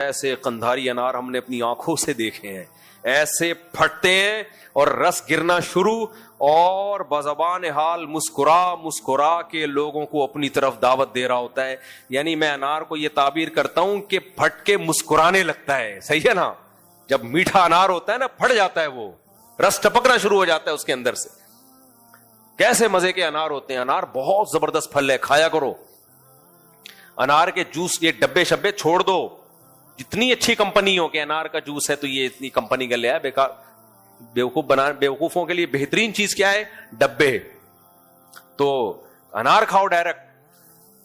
ایسے قندھاری انار ہم نے اپنی آنکھوں سے دیکھے ہیں، ایسے پھٹتے ہیں اور رس گرنا شروع، اور بزبان حال مسکرا مسکرا کے لوگوں کو اپنی طرف دعوت دے رہا ہوتا ہے. یعنی میں انار کو یہ تعبیر کرتا ہوں کہ پھٹ کے مسکرانے لگتا ہے. صحیح ہے نا؟ جب میٹھا انار ہوتا ہے نا، پھٹ جاتا ہے، وہ رس ٹپکنا شروع ہو جاتا ہے اس کے اندر سے. کیسے مزے کے انار ہوتے ہیں. انار بہت زبردست پھل ہے، کھایا کرو. انار کے جوس یہ ڈبے شبے چھوڑ دو، جتنی اچھی کمپنی ہو کہ انار کا جوس ہے تو یہ اتنی کمپنی کا لیا ہے بیکار. بیوقوفوں کے لیے بہترین چیز کیا ہے؟ ڈبے. تو انار کھاؤ ڈائریکٹ.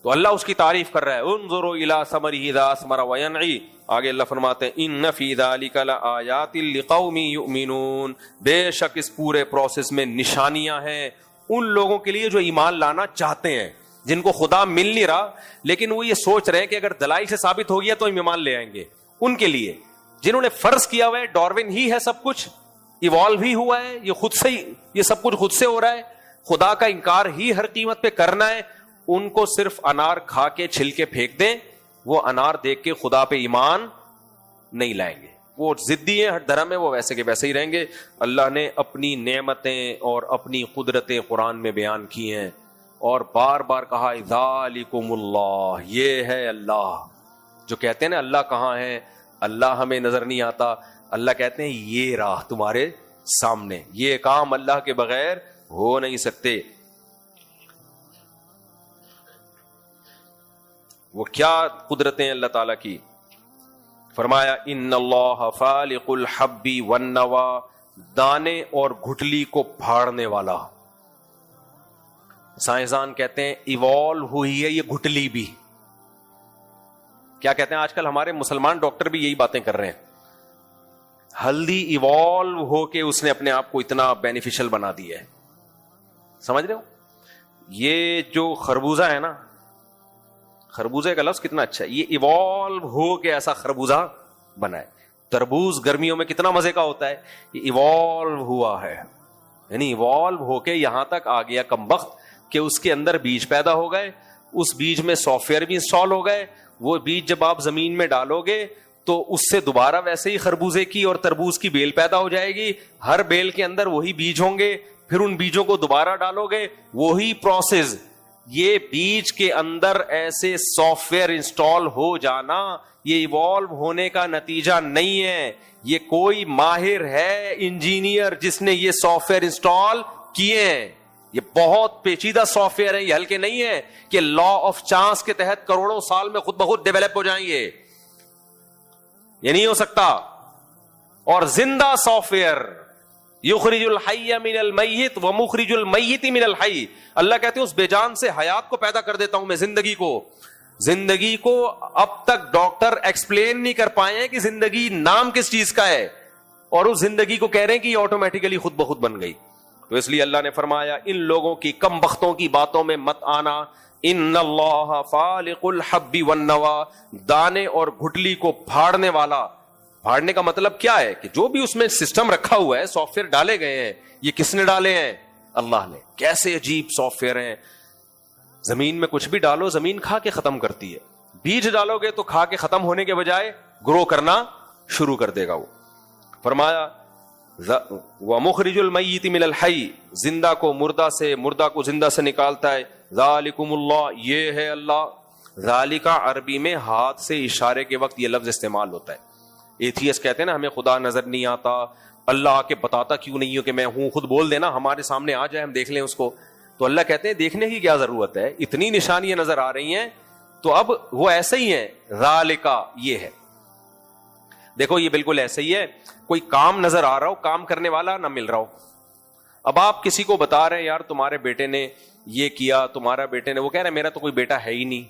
تو اللہ اس کی تعریف کر رہا ہے، انظروا الی ثمرہ اذا اثمر وینعی. آگے اللہ فرماتے ہیں ان فی ذلک لآیات لقوم یؤمنون. بے شک اس پورے پروسیس میں نشانیاں ہیں ان لوگوں کے لیے جو ایمان لانا چاہتے ہیں، جن کو خدا مل نہیں رہا لیکن وہ یہ سوچ رہے ہیں کہ اگر دلائل سے ثابت ہو گیا تو ہم ایمان لے آئیں گے. ان کے لیے جنہوں نے فرض کیا ہوا ہے ڈاروین ہی ہے سب کچھ، ایوالو ہی ہوا ہے، یہ خود سے ہی، یہ سب کچھ خود سے ہو رہا ہے، خدا کا انکار ہی ہر قیمت پہ کرنا ہے. ان کو صرف انار کھا کے چھل کے پھینک دیں، وہ انار دیکھ کے خدا پہ ایمان نہیں لائیں گے. وہ ضدی ہیں، ہر دھرم ہے، وہ ویسے کے ویسے ہی رہیں گے. اللہ نے اپنی نعمتیں اور اپنی قدرتیں قرآن میں بیان کی ہیں اور بار بار کہا ذالکم اللہ، یہ ہے اللہ. جو کہتے ہیں نا اللہ کہاں ہے، اللہ ہمیں نظر نہیں آتا، اللہ کہتے ہیں یہ راہ تمہارے سامنے، یہ کام اللہ کے بغیر ہو نہیں سکتے. وہ کیا قدرتیں اللہ تعالیٰ کی. فرمایا ان اللہ فالق الحب والنوى، دانے اور گھٹلی کو پھاڑنے والا. سائنسدان کہتے ہیں ایوالو ہوئی ہے یہ گھٹلی بھی. کیا کہتے ہیں آج کل ہمارے مسلمان ڈاکٹر بھی یہی باتیں کر رہے ہیں، ہلدی ایوالو ہو کے اس نے اپنے آپ کو اتنا بینیفیشل بنا دیا ہے. سمجھ رہے ہو؟ یہ جو خربوزہ ہے نا، خربوزے کا لفظ کتنا اچھا ہے، یہ ایوالو ہو کے ایسا خربوزہ بنا ہے. تربوز گرمیوں میں کتنا مزے کا ہوتا ہے، یہ ایوالو ہوا ہے، یعنی ایوالو ہو کے یہاں تک آ گیا کمبخت کہ اس کے اندر بیج پیدا ہو گئے، اس بیج میں سافٹ ویئر بھی انسٹال ہو گئے. وہ بیج جب آپ زمین میں ڈالو گے تو اس سے دوبارہ ویسے ہی خربوزے کی اور تربوز کی بیل پیدا ہو جائے گی. ہر بیل کے اندر وہی بیج ہوں گے، پھر ان بیجوں کو دوبارہ ڈالو گے، وہی پروسیس. یہ بیج کے اندر ایسے سافٹ ویئر انسٹال ہو جانا یہ ایوالو ہونے کا نتیجہ نہیں ہے. یہ کوئی ماہر ہے انجینئر جس نے یہ سافٹ ویئر انسٹال کیے ہیں. یہ بہت پیچیدہ سافٹ ویئر ہے، یہ ہلکے نہیں ہے کہ لا آف چانس کے تحت کروڑوں سال میں خود بخود ڈیولپ ہو جائیں گے. یہ نہیں ہو سکتا. اور زندہ سافٹ ویئر یخرج الحی من المیت ومخرج المیت من الحی. اللہ کہتے ہیں اس بے جان سے حیات کو پیدا کر دیتا ہوں میں، زندگی کو اب تک ڈاکٹر ایکسپلین نہیں کر پائے ہیں کہ زندگی نام کس چیز کا ہے، اور اس زندگی کو کہہ رہے ہیں کہ یہ آٹومیٹیکلی خود بخود بن گئی. تو اس لیے اللہ نے فرمایا ان لوگوں کی کم بختوں کی باتوں میں مت آنا. ان اللہ فالق الحب والنوى، دانے اور گھٹلی کو پھاڑنے والا. پھاڑنے کا مطلب کیا ہے کہ جو بھی اس میں سسٹم رکھا ہوا ہے، سافٹ ویئر ڈالے گئے ہیں، یہ کس نے ڈالے ہیں؟ اللہ نے. کیسے عجیب سافٹ ویئر ہیں. زمین میں کچھ بھی ڈالو زمین کھا کے ختم کرتی ہے، بیج ڈالو گے تو کھا کے ختم ہونے کے بجائے گرو کرنا شروع کر دے گا. وہ فرمایا وَمُخْرِجُ الْمَيِّتِ مِنَ الْحَيِّ، زندہ کو مردہ سے، مردہ کو زندہ سے نکالتا ہے. ذَالِكُمُ اللَّهُ، یہ ہے اللہ. ذَالِكَ عربی میں ہاتھ سے اشارے کے وقت یہ لفظ استعمال ہوتا ہے. ایتھیس کہتے ہیں نا ہمیں خدا نظر نہیں آتا، اللہ آ کے بتاتا کیوں نہیں ہو کہ میں ہوں، خود بول دینا ہمارے سامنے آ جائے ہم دیکھ لیں اس کو. تو اللہ کہتے ہیں دیکھنے کی کیا ضرورت ہے، اتنی نشانیاں نظر آ رہی ہیں تو اب وہ ایسے ہی ہیں. ذَالِكَ یہ ہے. دیکھو یہ بالکل ایسے ہی ہے، کوئی کام نظر آ رہا ہو، کام کرنے والا نہ مل رہا ہو. اب آپ کسی کو بتا رہے ہیں یار تمہارے بیٹے نے یہ کیا، تمہارا بیٹے نے، وہ کہہ رہے ہیں میرا تو کوئی بیٹا ہے ہی نہیں.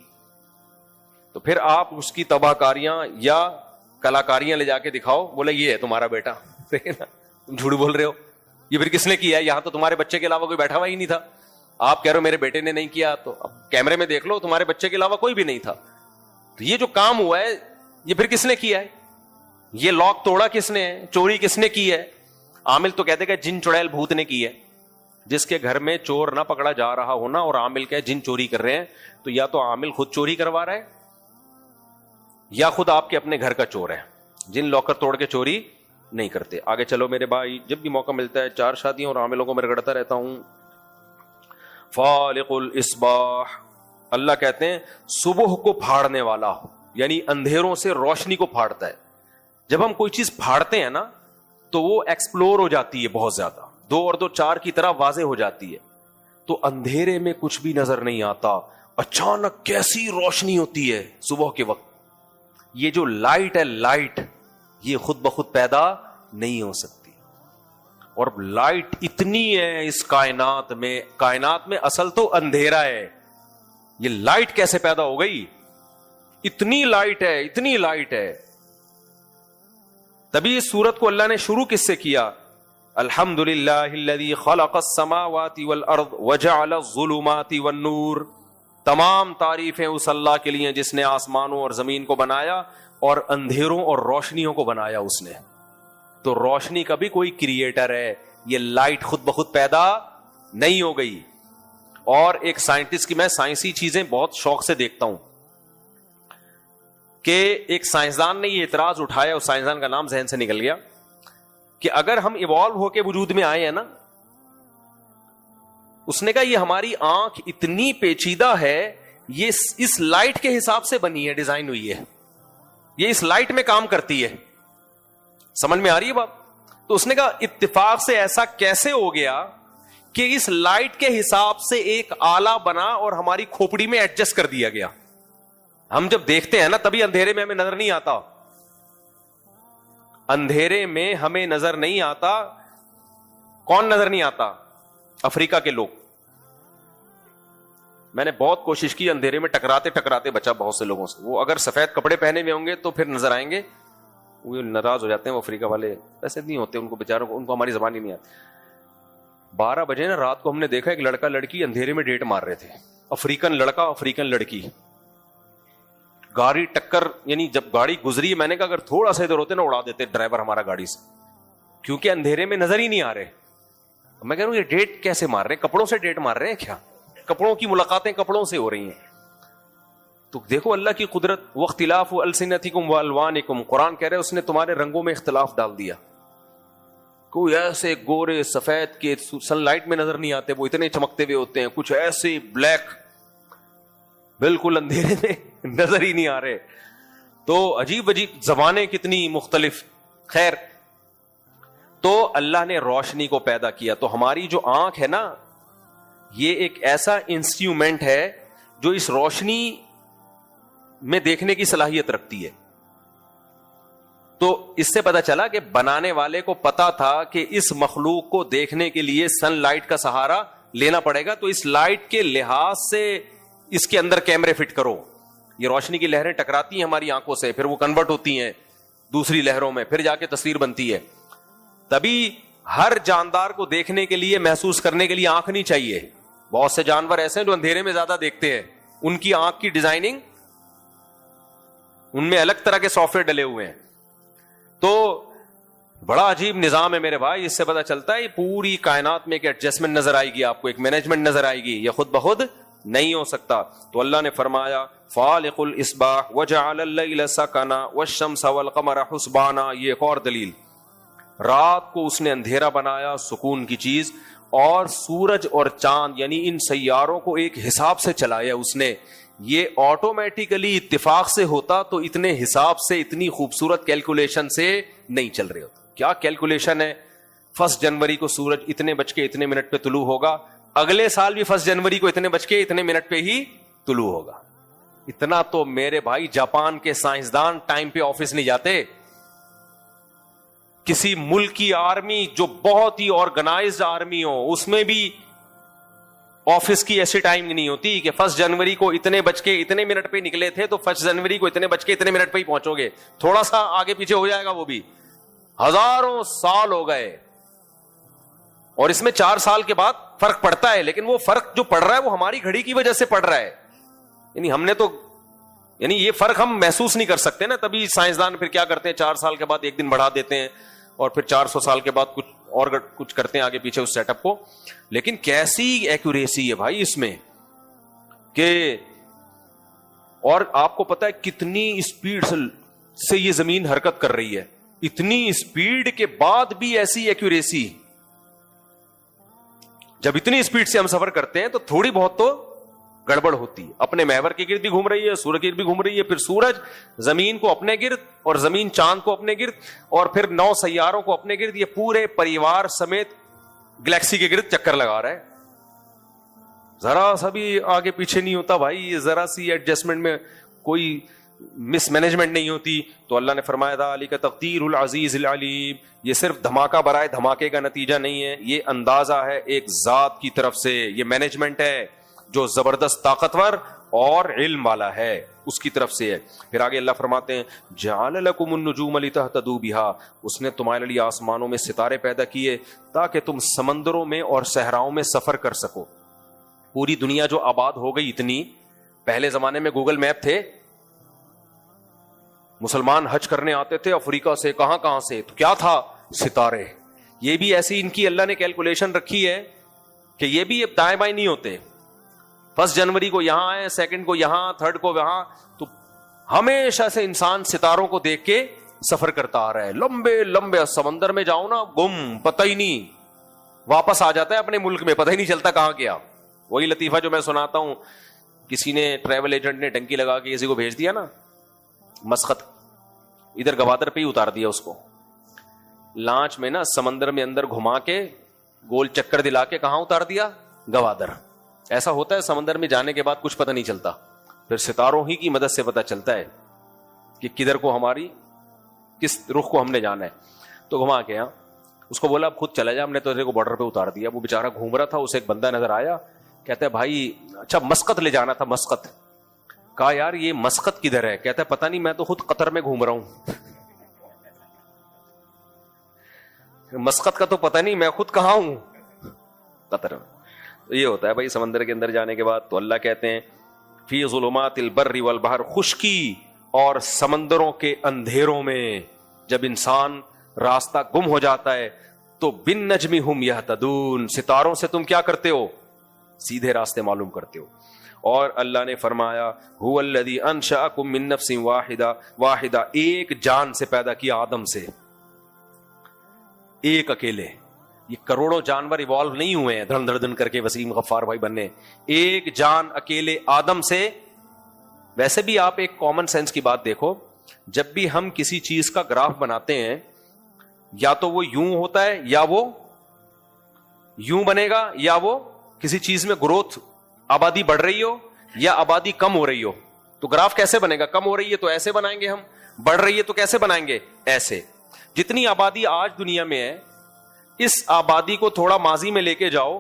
تو پھر آپ اس کی تباہ کاریاں یا کلاکاریاں لے جا کے دکھاؤ، بولے یہ ہے تمہارا بیٹا. تم جھوٹ بول رہے ہو، یہ پھر کس نے کیا ہے؟ یہاں تو تمہارے بچے کے علاوہ کوئی بیٹھا ہوا ہی نہیں تھا. آپ کہہ رہے ہو میرے بیٹے نے نہیں کیا، تو اب کیمرے میں دیکھ لو تمہارے بچے کے علاوہ کوئی بھی نہیں تھا. تو یہ جو کام ہوا ہے یہ پھر کس نے کیا ہے؟ یہ لاک توڑا کس نے ہے؟ چوری کس نے کی ہے؟ عامل تو کہتے کہ جن چڑیل بھوت نے کی ہے. جس کے گھر میں چور نہ پکڑا جا رہا ہونا اور عامل کہ جن چوری کر رہے ہیں، تو یا تو عامل خود چوری کروا رہا ہے یا خود آپ کے اپنے گھر کا چور ہے, جن لاکر توڑ کے چوری نہیں کرتے. آگے چلو میرے بھائی, جب بھی موقع ملتا ہے 4 شادیوں اور عاملوں کو میں رگڑتا رہتا ہوں. فالق الاصباح, اللہ کہتے ہیں صبح کو پھاڑنے والا, یعنی اندھیروں سے روشنی کو پھاڑتا ہے. جب ہم کوئی چیز پھاڑتے ہیں نا تو وہ ایکسپلور ہو جاتی ہے بہت زیادہ, 2 اور 2 4 کی طرح واضح ہو جاتی ہے. تو اندھیرے میں کچھ بھی نظر نہیں آتا, اچانک کیسی روشنی ہوتی ہے صبح کے وقت. یہ جو لائٹ ہے, لائٹ یہ خود بخود پیدا نہیں ہو سکتی, اور لائٹ اتنی ہے اس کائنات میں اصل تو اندھیرا ہے. یہ لائٹ کیسے پیدا ہو گئی؟ اتنی لائٹ ہے, اتنی لائٹ ہے. تبھی اس سورت کو اللہ نے شروع کس سے کیا؟ الحمدللہ الذی خلق السماوات والارض وجعل الظلمات والنور. تمام تعریفیں اس اللہ کے لیے جس نے آسمانوں اور زمین کو بنایا اور اندھیروں اور روشنیوں کو بنایا اس نے. تو روشنی کا بھی کوئی کریٹر ہے, یہ لائٹ خود بخود پیدا نہیں ہو گئی. اور ایک سائنٹسٹ کی, میں سائنسی چیزیں بہت شوق سے دیکھتا ہوں, کہ ایک سائنسدان نے یہ اعتراض اٹھایا, اس سائنسدان کا نام ذہن سے نکل گیا, کہ اگر ہم ایوالو ہو کے وجود میں آئے ہیں نا, اس نے کہا یہ ہماری آنکھ اتنی پیچیدہ ہے, یہ اس لائٹ کے حساب سے بنی ہے, ڈیزائن ہوئی ہے, یہ اس لائٹ میں کام کرتی ہے. سمجھ میں آ رہی ہے بات؟ تو اس نے کہا اتفاق سے ایسا کیسے ہو گیا کہ اس لائٹ کے حساب سے ایک آلہ بنا اور ہماری کھوپڑی میں ایڈجسٹ کر دیا گیا. ہم جب دیکھتے ہیں نا تبھی اندھیرے میں ہمیں نظر نہیں آتا, اندھیرے میں ہمیں نظر نہیں آتا. کون نظر نہیں آتا؟ افریقہ کے لوگ. میں نے بہت کوشش کی, اندھیرے میں ٹکراتے ٹکراتے بچا بہت سے لوگوں سے. وہ اگر سفید کپڑے پہنے ہوئے ہوں گے تو پھر نظر آئیں گے, وہ ناراض ہو جاتے ہیں. وہ افریقہ والے ایسے نہیں ہوتے, ان کو بیچاروں کو, ان کو ہماری زبان ہی نہیں آتی. 12 بجے نا رات کو ہم نے دیکھا ایک لڑکا لڑکی اندھیرے میں ڈیٹ مار رہے تھے, افریقن لڑکا افریقن لڑکی. گاڑی ٹکر, یعنی جب گاڑی گزری میں نے کہا اگر تھوڑا سا ادھر ہوتے نا اڑا دیتے ڈرائیور ہمارا گاڑی سے, کیونکہ اندھیرے میں نظر ہی نہیں آ رہے. میں کہہ رہا ہوں یہ ڈیٹ کیسے مار رہے ہیں؟ کپڑوں سے ڈیٹ مار رہے ہیں کیا؟ کپڑوں کی ملاقاتیں کپڑوں سے ہو رہی ہیں. تو دیکھو اللہ کی قدرت. واختلاف السنتکم والوانکم, قرآن کہہ رہے اس نے تمہارے رنگوں میں اختلاف ڈال دیا. کوئی ایسے گورے سفید کے سن لائٹ میں نظر نہیں آتے, وہ اتنے چمکتے ہوئے ہوتے ہیں, کچھ ایسے بلیک بالکل اندھیرے میں نظر ہی نہیں آ رہے. تو عجیب عجیب زبانیں کتنی مختلف. خیر, تو اللہ نے روشنی کو پیدا کیا. تو ہماری جو آنکھ ہے نا, یہ ایک ایسا انسٹرومنٹ ہے جو اس روشنی میں دیکھنے کی صلاحیت رکھتی ہے. تو اس سے پتا چلا کہ بنانے والے کو پتا تھا کہ اس مخلوق کو دیکھنے کے لیے سن لائٹ کا سہارا لینا پڑے گا, تو اس لائٹ کے لحاظ سے اس کے اندر کیمرے فٹ کرو. یہ روشنی کی لہریں ٹکراتی ہیں ہماری آنکھوں سے, پھر وہ کنورٹ ہوتی ہیں دوسری لہروں میں, پھر جا کے تصویر بنتی ہے. تبھی ہر جاندار کو دیکھنے کے لیے, محسوس کرنے کے لیے آنکھ نہیں چاہیے. بہت سے جانور ایسے ہیں جو اندھیرے میں زیادہ دیکھتے ہیں, ان کی آنکھ کی ڈیزائننگ, ان میں الگ طرح کے سافٹ ویئر ڈلے ہوئے ہیں. تو بڑا عجیب نظام ہے میرے بھائی. اس سے پتا چلتا ہے پوری کائنات میں ایک ایڈجسٹمنٹ نظر آئے گی آپ کو, ایک مینجمنٹ نظر آئے گی. یہ خود بخود نہیں ہو سکتا. تو اللہ نے فرمایا فالق الاصباح وجعل الليل سکنا والشمس والقمر حسبانا. یہ ایک اور دلیل, رات کو اس نے اندھیرا بنایا, سکون کی چیز, اور سورج اور چاند یعنی ان سیاروں کو ایک حساب سے چلایا اس نے. یہ آٹومیٹیکلی اتفاق سے ہوتا تو اتنے حساب سے, اتنی خوبصورت کیلکولیشن سے نہیں چل رہے ہوتے. کیا کیلکولیشن ہے؟ 1 جنوری کو سورج اتنے بج کے اتنے منٹ پہ طلوع ہوگا, اگلے سال بھی 1 جنوری کو اتنے بج کے اتنے منٹ پہ ہی طلوع ہوگا. اتنا تو میرے بھائی جاپان کے سائنسدان ٹائم پہ آفس نہیں جاتے. کسی ملک کی آرمی جو بہت ہی آرگنائزڈ آرمی ہو, اس میں بھی آفس کی ایسی ٹائمنگ نہیں ہوتی کہ 1 جنوری کو اتنے بج کے اتنے منٹ پہ نکلے تھے تو 1 جنوری کو اتنے بج کے اتنے منٹ پہ ہی پہنچو گے. تھوڑا سا آگے پیچھے ہو جائے گا وہ بھی. ہزاروں سال ہو گئے, اور اس میں 4 سال کے بعد فرق پڑتا ہے, لیکن وہ فرق جو پڑ رہا ہے وہ ہماری گھڑی کی وجہ سے پڑ رہا ہے. یعنی ہم نے تو, یعنی یہ فرق ہم محسوس نہیں کر سکتے نا. تبھی سائنسدان پھر کیا کرتے ہیں, 4 سال کے بعد 1 دن بڑھا دیتے ہیں, اور پھر 400 سال کے بعد کچھ اور کچھ کرتے ہیں آگے پیچھے اس سیٹ اپ کو. لیکن کیسی ایکوریسی ہے بھائی اس میں, کہ اور آپ کو پتا ہے کتنی اسپیڈ سے یہ زمین حرکت کر رہی ہے, اتنی اسپیڈ کے بعد بھی ایسی ایکوریسی. جب اتنی اسپیڈ سے ہم سفر کرتے ہیں تو تھوڑی بہت تو گڑبڑ ہوتی ہے. اپنے محور کے گرد بھی گھوم رہی ہے, سورج کے گرد بھی گھوم رہی ہے, پھر سورج زمین کو اپنے گرد, اور زمین چاند کو اپنے گرد, اور پھر 9 سیاروں کو اپنے گرد. یہ پورے پریوار سمیت گلیکسی کے گرد چکر لگا رہا ہے. ذرا سا بھی آگے پیچھے نہیں ہوتا بھائی, یہ ذرا سی ایڈجسٹمنٹ میں کوئی مس مینجمنٹ نہیں ہوتی. تو اللہ نے فرمایا ذالک تقدیر العزیز العلیم, یہ صرف دھماکہ برائے دھماکے کا نتیجہ نہیں ہے, یہ اندازہ ہے ایک ذات کی طرف سے, یہ مینجمنٹ ہے جو زبردست طاقتور اور علم والا ہے, اس کی طرف سے ہے. پھر آگے اللہ فرماتے ہیں جعل لکم النجوم لتہتدوا بہا, اس نے تمہارے لیے آسمانوں میں ستارے پیدا کیے تاکہ تم سمندروں میں اور صحراؤں میں سفر کر سکو. پوری دنیا جو آباد ہو گئی اتنی, پہلے زمانے میں گوگل میپ تھے, مسلمان حج کرنے آتے تھے افریقہ سے, کہاں سے, تو کیا تھا, ستارے. یہ بھی ایسی ان کی اللہ نے کیلکولیشن رکھی ہے کہ یہ بھی اب دائیں بائیں نہیں ہوتے. 1 جنوری کو یہاں آئے, 2 کو یہاں, 3 کو وہاں. تو ہمیشہ سے انسان ستاروں کو دیکھ کے سفر کرتا آ رہا ہے. لمبے لمبے سمندر میں جاؤ نا, گم, پتہ ہی نہیں, واپس آ جاتا ہے اپنے ملک میں, پتہ ہی نہیں چلتا کہاں گیا. وہی لطیفہ جو میں سناتا ہوں, کسی نے ٹریول ایجنٹ نے ڈنکی لگا کے کسی کو بھیج دیا نا مسقط, ادھر گوادر پہ ہی اتار دیا اس کو. لانچ میں نا سمندر میں اندر گھما کے گول چکر دلا کے کہاں اتار دیا, گوادر. ایسا ہوتا ہے سمندر میں جانے کے بعد کچھ پتہ نہیں چلتا, پھر ستاروں ہی کی مدد سے پتہ چلتا ہے کہ کدھر کو ہماری, کس رخ کو ہم نے جانا ہے. تو گھما کے اس کو بولا اب خود چلا جا, ہم نے تو کو بارڈر پہ اتار دیا. وہ بیچارہ گھوم رہا تھا, اسے ایک بندہ نظر آیا, کہتا ہے بھائی اچھا مسقط لے جانا تھا, مسقط. کہا یار یہ مسقط کدھر ہے, کہتا ہے پتہ نہیں, میں تو خود قطر میں گھوم رہا ہوں. مسقط کا تو پتہ نہیں, میں خود کہاں ہوں, قطر. یہ ہوتا ہے بھائی سمندر کے اندر جانے کے بعد. تو اللہ کہتے ہیں فی ظلمات البر والبحر, خشکی اور سمندروں کے اندھیروں میں جب انسان راستہ گم ہو جاتا ہے تو بالنجم ہم یہتدون, ستاروں سے تم کیا کرتے ہو, سیدھے راستے معلوم کرتے ہو. اور اللہ نے فرمایا هو الذی انشأکم من نفس واحدہ, ایک جان سے پیدا کیا, آدم سے, ایک اکیلے. یہ کروڑوں جانور ایوالو نہیں ہوئے ہیں دھڑ دھڑ کر کے وسیم غفار بھائی بننے, ایک جان اکیلے آدم سے. ویسے بھی آپ ایک کامن سینس کی بات دیکھو, جب بھی ہم کسی چیز کا گراف بناتے ہیں یا تو وہ یوں ہوتا ہے یا وہ یوں بنے گا, یا وہ کسی چیز میں گروتھ, آبادی بڑھ رہی ہو یا آبادی کم ہو رہی ہو, تو گراف کیسے بنے گا, کم ہو رہی ہے تو ایسے بنائیں گے ہم, بڑھ رہی ہے تو کیسے بنائیں گے, ایسے. جتنی آبادی آج دنیا میں ہے, اس آبادی کو تھوڑا ماضی میں لے کے جاؤ,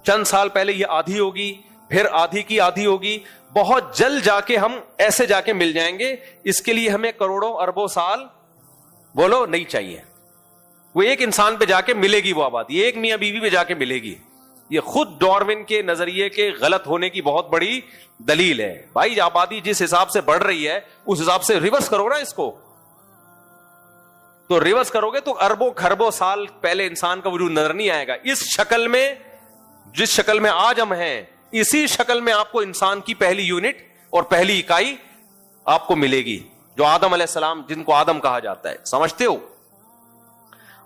چند سال پہلے یہ آدھی ہوگی, پھر آدھی کی آدھی ہوگی, بہت جلد جا کے ہم ایسے جا کے مل جائیں گے. اس کے لیے ہمیں کروڑوں اربوں سال بولو نہیں چاہیے. وہ ایک انسان پہ جا کے ملے گی وہ آبادی, ایک میاں بیوی پہ جا کے ملے گی. یہ خود ڈارون کے نظریے کے غلط ہونے کی بہت بڑی دلیل ہے. بھائی آبادی جس حساب سے بڑھ رہی ہے اس حساب سے ریورس کرو نا اس کو, تو ریورس کرو گے تو اربوں کھربوں سال پہلے انسان کا وجود نظر نہیں آئے گا. اس شکل میں, جس شکل میں آج ہم ہیں, اسی شکل میں آپ کو انسان کی پہلی یونٹ اور پہلی اکائی آپ کو ملے گی, جو آدم علیہ السلام, جن کو آدم کہا جاتا ہے. سمجھتے ہو؟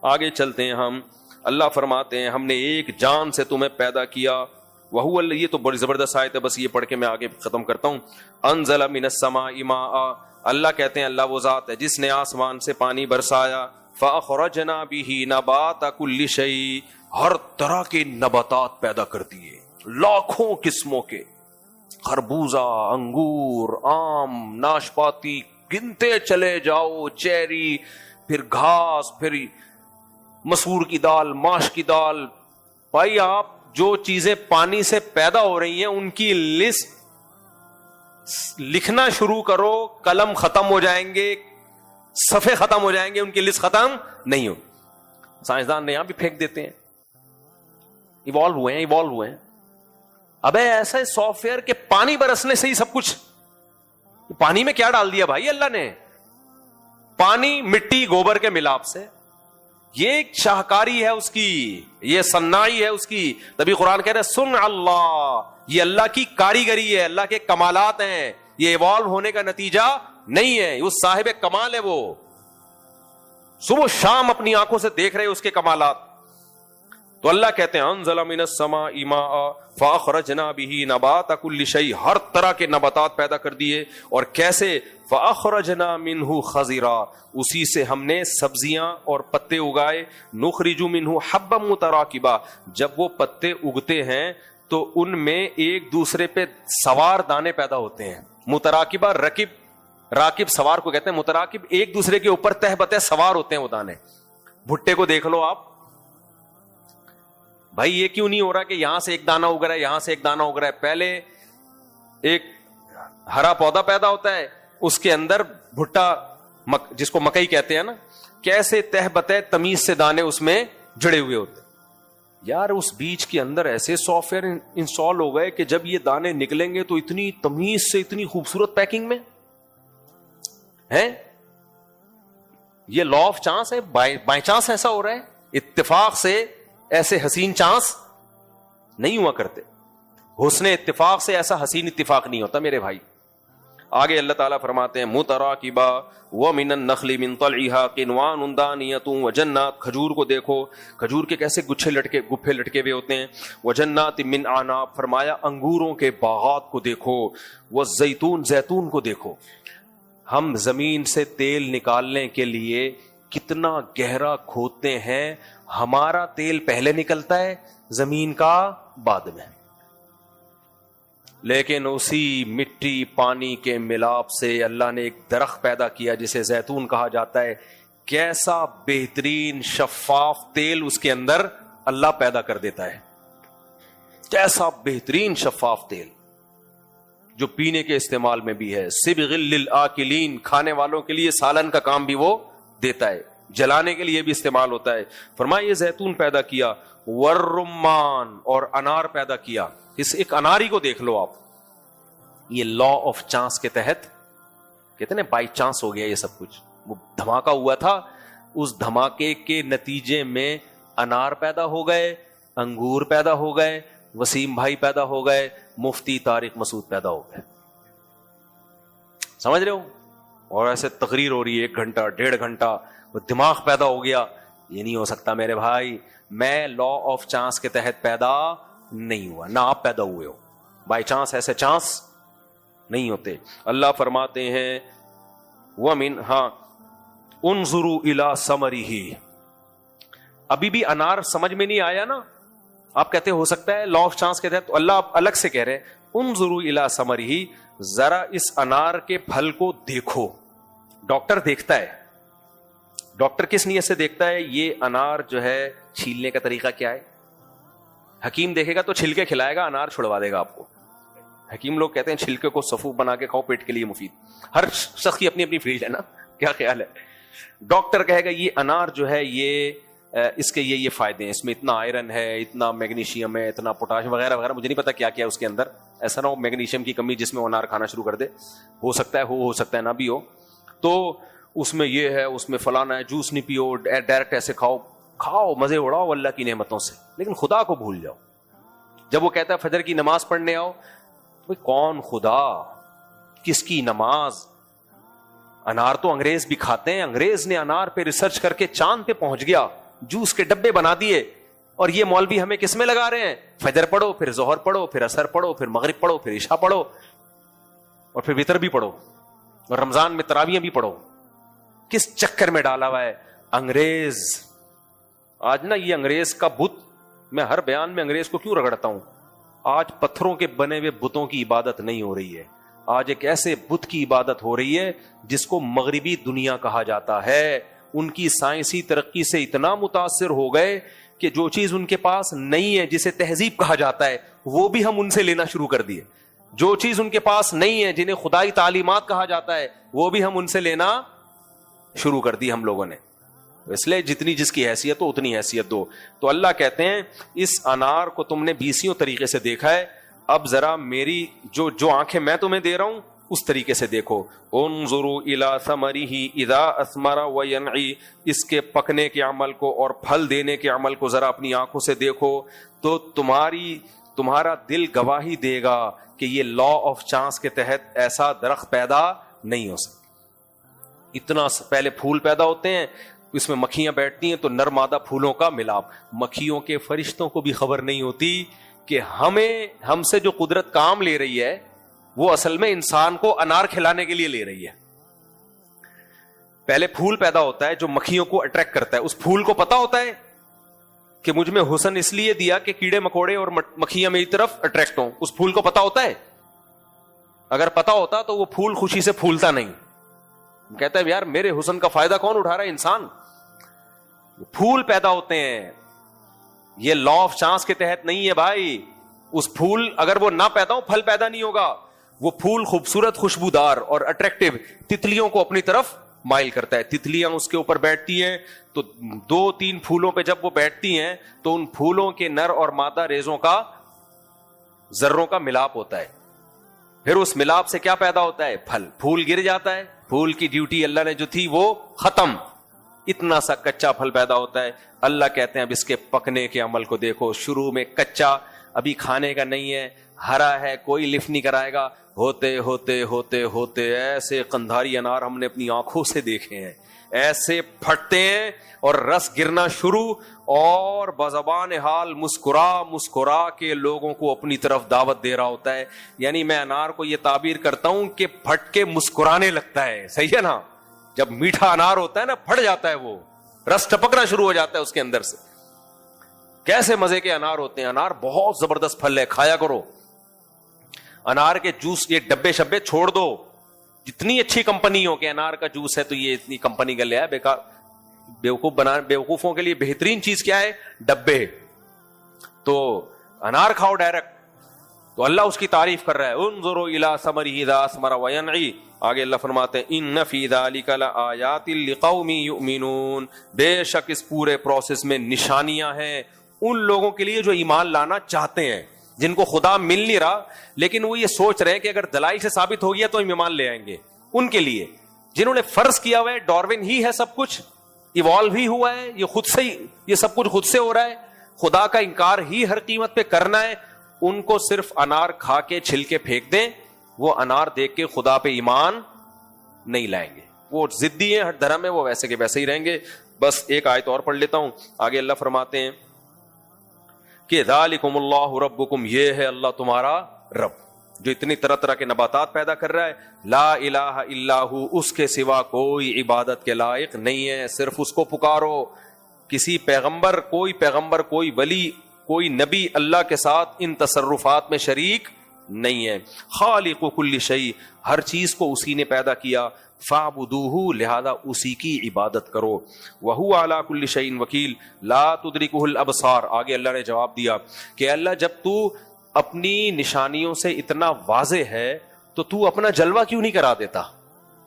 آگے چلتے ہیں ہم. اللہ فرماتے ہیں ہم نے ایک جان سے تمہیں پیدا کیا. وہو, یہ تو بڑی زبردست آیت ہے, بس یہ پڑھ کے میں آگے ختم کرتا ہوں. انزل من السماء ماء, اللہ کہتے ہیں اللہ وہ ذات ہے جس نے آسمان سے پانی برسایا. فاخرجنا به نبات كل شيء, ہر طرح کے نباتات پیدا کر دیے, لاکھوں قسموں کے, خربوزہ, انگور, آم, ناشپاتی, گنتے چلے جاؤ, چیری, پھر گھاس, پھر مسور کی دال, ماش کی دال. بھائی آپ جو چیزیں پانی سے پیدا ہو رہی ہیں ان کی لسٹ لکھنا شروع کرو, قلم ختم ہو جائیں گے, صفحے ختم ہو جائیں گے, ان کی لسٹ ختم نہیں ہو. سائنسدان نے یہاں بھی پھینک دیتے ہیں, ایوالو ہوئے ہیں. ابے ایسا سافٹ ویئر کہ پانی برسنے سے ہی سب کچھ, پانی میں کیا ڈال دیا بھائی اللہ نے, پانی مٹی گوبر کے ملاپ سے. یہ ایک شاہکاری ہے اس کی, یہ صنائی ہے اس کی. تبھی قرآن کہہ رہے سن اللہ, یہ اللہ کی کاریگری ہے, اللہ کے کمالات ہیں. یہ ایوالو ہونے کا نتیجہ نہیں ہے، وہ صاحب کمال ہے، وہ صبح شام اپنی آنکھوں سے دیکھ رہے اس کے کمالات. تو اللہ کہتے ہیں انزل من السماء ماء فاخرجنا به نبات كل شيء، ہر طرح کے نباتات پیدا کر دیے. اور کیسے؟ فاخرجنا منه خضرا، اسی سے ہم نے سبزیاں اور پتے اگائے. نخرج منه حبا متراکبا، جب وہ پتے اگتے ہیں تو ان میں ایک دوسرے پہ سوار دانے پیدا ہوتے ہیں. متراکبہ، راکب سوار کو کہتے ہیں، متراکب ایک دوسرے کے اوپر تہ بتہ سوار ہوتے ہیں وہ دانے. بھٹے کو دیکھ لو آپ، بھائی یہ کیوں نہیں ہو رہا کہ یہاں سے ایک دانہ اگ رہا ہے، یہاں سے ایک دانہ اگ رہا ہے؟ پہلے ایک ہرا پودا پیدا ہوتا ہے، اس کے اندر بھٹا جس کو مکئی کہتے ہیں نا، کیسے تہ بتہ تمیز سے دانے اس میں جڑے ہوئے ہوتے. یار اس بیج کے اندر ایسے سافٹ ویئر انسٹال ہو گئے کہ جب یہ دانے نکلیں گے تو اتنی تمیز سے، اتنی خوبصورت پیکنگ میں ہے. یہ لا آف چانس ہے؟ بائی چانس ایسا ہو رہا ہے؟ اتفاق سے ایسے حسین چانس نہیں ہوا کرتے. حسن اتفاق سے ایسا حسین اتفاق نہیں ہوتا میرے بھائی. آگے اللہ تعالیٰ فرماتے ہیں متراکبا ومن النخل من طلعها قنوان دانیۃ وجنات، کھجور کو دیکھو، کھجور کے کیسے گچھے لٹکے ہوئے ہوتے ہیں. وجنات من اعناب، فرمایا انگوروں کے باغات کو دیکھو. والزیتون، زیتون کو دیکھو. ہم زمین سے تیل نکالنے کے لیے کتنا گہرا کھودتے ہیں، ہمارا تیل پہلے نکلتا ہے، زمین کا بعد میں. لیکن اسی مٹی پانی کے ملاپ سے اللہ نے ایک درخت پیدا کیا جسے زیتون کہا جاتا ہے. کیسا بہترین شفاف تیل اس کے اندر اللہ پیدا کر دیتا ہے. کیسا بہترین شفاف تیل جو پینے کے استعمال میں بھی ہے. صبغ للآکلین، کھانے والوں کے لیے سالن کا کام بھی وہ دیتا ہے، جلانے کے لیے بھی استعمال ہوتا ہے. فرمایا یہ زیتون پیدا کیا. والرمان، اور انار پیدا کیا. اس ایک اناری کو دیکھ لو آپ، یہ لا آف چانس کے تحت کہتے ہیں بائی چانس ہو گیا یہ سب کچھ. وہ دھماکہ ہوا تھا، اس دھماکے کے نتیجے میں انار پیدا ہو گئے، انگور پیدا ہو گئے، وسیم بھائی پیدا ہو گئے، مفتی طارق مسعود پیدا ہو گئے. سمجھ رہے ہو؟ اور ایسے تقریر ہو رہی ہے 1 گھنٹہ 1.5 گھنٹہ، وہ دماغ پیدا ہو گیا. یہ نہیں ہو سکتا میرے بھائی، میں لا آف چانس کے تحت پیدا نہیں ہوا، نہ آپ پیدا ہوئے ہو. بائی چانس ایسے چانس نہیں ہوتے. اللہ فرماتے ہیں وَمِنْ انظروا الی ثمرہ. ابھی بھی انار سمجھ میں نہیں آیا نا؟ آپ کہتے ہو سکتا ہے لا آف چانس کے تحت، تو اللہ الگ سے کہہ رہے ہیں انظروا الی ثمرہ، ذرا اس انار کے پھل کو دیکھو. ڈاکٹر دیکھتا ہے، ڈاکٹر کس نیت سے دیکھتا ہے؟ یہ انار جو ہے چھیلنے کا طریقہ کیا ہے. حکیم دیکھے گا تو چھلکے کھلائے گا، انار چھڑوا دے گا آپ کو. حکیم لوگ کہتے ہیں چھلکے کو صفوف بنا کے کھاؤ، پیٹ کے لیے مفید. ہر شخص کی اپنی اپنی فیلڈ ہے نا، کیا خیال ہے؟ ڈاکٹر کہے گا یہ انار جو ہے یہ اس کے یہ فائدے ہیں، اس میں اتنا آئرن ہے، اتنا میگنیشیم ہے، اتنا پوٹاشیم وغیرہ وغیرہ. مجھے نہیں پتا کیا کیا اس کے اندر. ایسا نہ ہو میگنیشیم کی کمی جس میں وہ انار کھانا شروع کر دے. ہو سکتا ہے ہو سکتا ہے نہ بھی ہو. تو اس میں یہ ہے، اس میں فلانا ہے، جوس نہیں پیو، ڈائریکٹ ایسے کھاؤ مزے اڑاؤ اللہ کی نعمتوں سے، لیکن خدا کو بھول جاؤ. جب وہ کہتا ہے فجر کی نماز پڑھنے آؤ، کون خدا، کس کی نماز؟ انار تو انگریز بھی کھاتے ہیں. انگریز نے انار پہ ریسرچ کر کے چاند پہ پہنچ گیا، جوس کے ڈبے بنا دیے. اور یہ مولوی ہمیں کس میں لگا رہے ہیں؟ فجر پڑھو، پھر ظہر پڑھو، پھر عصر پڑھو، پھر مغرب پڑھو، پھر عشاء پڑھو، اور پھر وتر بھی پڑھو، اور رمضان میں تراویح بھی پڑھو. کس چکر میں ڈالا ہوا ہے انگریز؟ آج نا یہ انگریز کا بت، میں ہر بیان میں انگریز کو کیوں رگڑتا ہوں؟ آج پتھروں کے بنے ہوئے بتوں کی عبادت نہیں ہو رہی ہے. آج ایک ایسے بت کی عبادت ہو رہی ہے جس کو مغربی دنیا کہا جاتا ہے. ان کی سائنسی ترقی سے اتنا متاثر ہو گئے کہ جو چیز ان کے پاس نہیں ہے، جسے تہذیب کہا جاتا ہے، وہ بھی ہم ان سے لینا شروع کر دیے. جو چیز ان کے پاس نہیں ہے، جنہیں خدائی تعلیمات کہا جاتا ہے، وہ بھی ہم ان سے لینا شروع کر دی ہم لوگوں نے. اس لیے جتنی جس کی حیثیت ہو اتنی حیثیت دو. تو اللہ کہتے ہیں اس انار کو تم نے 20 طریقے سے دیکھا ہے، اب ذرا میری جو آنکھیں میں تمہیں دے رہا ہوں اس طریقے سے دیکھو. انظروا الی ثمرہ اذا اثمر وینعی، اس کے پکنے کے عمل کو اور پھل دینے کے عمل کو ذرا اپنی آنکھوں سے دیکھو. تو تمہاری تمہارا دل گواہی دے گا کہ یہ لا آف چانس کے تحت ایسا درخت پیدا نہیں ہو سکتا. اتنا پہلے پھول پیدا ہوتے ہیں, اس میں مکھیاں بیٹھتی ہیں تو نر مادہ پھولوں کا ملاپ. مکھیوں کے فرشتوں کو بھی خبر نہیں ہوتی کہ ہم سے جو قدرت کام لے رہی ہے وہ اصل میں انسان کو انار کھلانے کے لیے لے رہی ہے. پہلے پھول پیدا ہوتا ہے جو مکھیوں کو اٹریکٹ کرتا ہے. اس پھول کو پتا ہوتا ہے کہ مجھ میں حسن اس لیے دیا کہ کیڑے مکوڑے اور مکھیاں میری طرف اٹریکٹ ہوں. اس پھول کو پتا ہوتا ہے؟ اگر پتا ہوتا تو وہ پھول خوشی سے پھولتا نہیں. کہتا ہے یار میرے حسن کا فائدہ کون اٹھا رہا ہے؟ انسان. پھول پیدا ہوتے ہیں, یہ لا آف چانس کے تحت نہیں ہے بھائی. اس پھول اگر وہ نہ پیدا ہو پھل پیدا نہیں ہوگا. وہ پھول خوبصورت, خوشبودار اور اٹریکٹیو تتلیوں کو اپنی طرف مائل کرتا ہے. تتلیاں اس کے اوپر بیٹھتی ہیں تو 2-3 پھولوں پہ جب وہ بیٹھتی ہیں تو ان پھولوں کے نر اور مادہ ریزوں کا, ذروں کا ملاپ ہوتا ہے. پھر اس ملاپ سے کیا پیدا ہوتا ہے؟ پھل. پھول گر جاتا ہے, پھول کی ڈیوٹی اللہ نے جو تھی وہ ختم. اتنا سا کچا پھل پیدا ہوتا ہے. اللہ کہتے ہیں اب اس کے پکنے کے عمل کو دیکھو. شروع میں کچا, ابھی کھانے کا نہیں ہے, ہرا ہے, کوئی لفٹ نہیں کرائے گا. ہوتے ہوتے ہوتے ہوتے ایسے قندھاری انار ہم نے اپنی آنکھوں سے دیکھے ہیں, ایسے پھٹتے ہیں اور رس گرنا شروع, اور بزبان حال مسکرا مسکرا کے لوگوں کو اپنی طرف دعوت دے رہا ہوتا ہے. یعنی میں انار کو یہ تعبیر کرتا ہوں کہ پھٹ کے مسکرانے لگتا ہے. صحیح ہے نا؟ جب میٹھا انار ہوتا ہے نا, پھٹ جاتا ہے, وہ رس ٹپکنا شروع ہو جاتا ہے اس کے اندر سے. کیسے مزے کے انار ہوتے ہیں. انار بہت زبردست پھل ہے, کھایا کرو. انار کے جوس, یہ ڈبے شبے چھوڑ دو. جتنی اچھی کمپنی ہو کہ انار کا جوس ہے تو یہ اتنی کمپنی کا لیا ہے, بیکار. بیوقوفوں کے لیے بہترین چیز کیا ہے؟ ڈبے. تو انار کھاؤ ڈائریکٹ. تو اللہ اس کی تعریف کر رہا ہے, انظروا الی ثمرہ اذا اثمر وینعی. آگے اللہ فرماتے ہیں ان فی ذلک لآیات لقوم یؤمنون. بے شک اس پورے پروسیس میں نشانیاں ہیں ان لوگوں کے لیے جو ایمان لانا چاہتے ہیں, جن کو خدا مل نہیں رہا لیکن وہ یہ سوچ رہے ہیں کہ اگر دلائل سے ثابت ہو گیا تو ہم ایمان لے آئیں گے. ان کے لیے جنہوں نے فرض کیا ہوا ہے ڈاروین ہی ہے سب کچھ, ایوالو ہی ہوا ہے, یہ خود سے ہی, یہ سب کچھ خود سے ہو رہا ہے, خدا کا انکار ہی ہر قیمت پہ کرنا ہے. ان کو صرف انار کھا کے چھل کے پھینک دیں, وہ انار دیکھ کے خدا پہ ایمان نہیں لائیں گے. وہ ضدی ہیں, ہر دھرم میں وہ ویسے کے ویسے ہی رہیں گے. بس ایک آیت اور پڑھ لیتا ہوں. آگے اللہ فرماتے ہیں کہ ذالکم اللہ ربکم, یہ ہے اللہ تمہارا رب جو اتنی طرح طرح کے نباتات پیدا کر رہا ہے. لا الہ الا ہو, اس کے سوا کوئی عبادت کے لائق نہیں ہے, صرف اس کو پکارو. کسی پیغمبر, کوئی ولی, کوئی نبی اللہ کے ساتھ ان تصرفات میں شریک نہیں ہے. خالق کل شیء, ہر چیز کو اسی نے پیدا کیا. فاعبدوہ, لہذا اسی کی عبادت کرو. وہو علی کل شیء وکیل لا تدرکہ الابصار. آگے اللہ نے جواب دیا کہ اللہ جب تو اپنی نشانیوں سے اتنا واضح ہے تو تو اپنا جلوہ کیوں نہیں کرا دیتا؟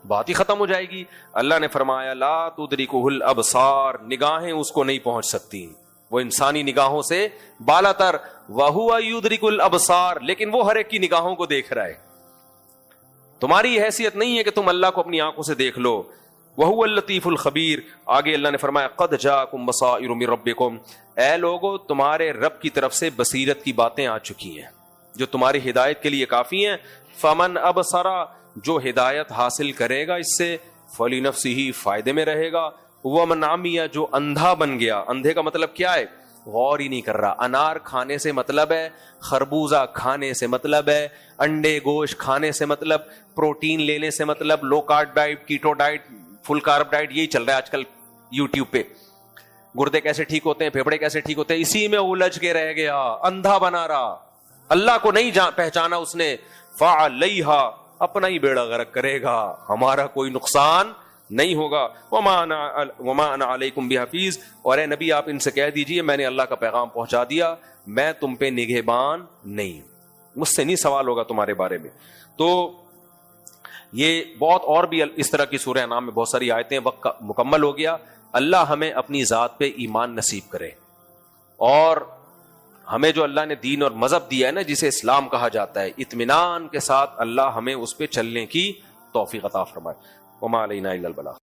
بات ہی ختم ہو جائے گی. اللہ نے فرمایا لا تدرکہ الابصار, نگاہیں اس کو نہیں پہنچ سکتی, وہ انسانی نگاہوں سے بالا تر. وَهُوَ يُدْرِكُ الْأَبْصَارَ, لیکن وہ ہر ایک کی نگاہوں کو دیکھ رہا ہے. تمہاری حیثیت نہیں ہے کہ تم اللہ کو اپنی آنکھوں سے دیکھ لو. وَهُوَ اللَّطِيفُ الْخَبِيرُ. آگے اللہ نے فرمایا قَدْ جَاءَكُم بَصَائِرُ مِن رَبِّكُم, اے لوگو تمہارے رب کی طرف سے بصیرت کی باتیں آ چکی ہیں جو تمہاری ہدایت کے لیے کافی ہیں. فَمَنْ أَبْصَرَ, جو ہدایت حاصل کرے گا اس سے, فَلِنَفْسِهِ, فائدے میں رہے گا. وَمَنْ عَمِيَ, جو اندھا بن گیا. اندھے کا مطلب کیا ہے؟ غور ہی نہیں کر رہا. انار کھانے سے مطلب ہے, خربوزہ کھانے سے مطلب ہے, انڈے گوشت کھانے سے مطلب, پروٹین لینے سے مطلب, لو کارب ڈائٹ, کیٹو ڈائٹ, فل کارب ڈائٹ, یہی چل رہا ہے آج کل یوٹیوب پہ. گردے کیسے ٹھیک ہوتے ہیں, پھیپڑے کیسے ٹھیک ہوتے ہیں, اسی میں الجھ کے رہ گیا, اندھا بنا رہا. اللہ کو نہیں پہچانا اس نے. فعلیہا, اپنا ہی بیڑا غرق کرے گا, ہمارا کوئی نقصان نہیں ہوگا. وما انا علیکم بحفیظ, اور اے نبی آپ ان سے کہہ دیجئے میں نے اللہ کا پیغام پہنچا دیا, میں تم پہ نگہبان نہیں, مجھ سے نہیں سوال ہوگا تمہارے بارے میں. تو یہ بہت اور بھی اس طرح کی سورہ انعام میں بہت ساری آیتیں. وقت مکمل ہو گیا. اللہ ہمیں اپنی ذات پہ ایمان نصیب کرے, اور ہمیں جو اللہ نے دین اور مذہب دیا ہے نا, جسے اسلام کہا جاتا ہے, اطمینان کے ساتھ اللہ ہمیں اس پہ چلنے کی توفیق عطا فرمائے. وما علینا الا البلاغ.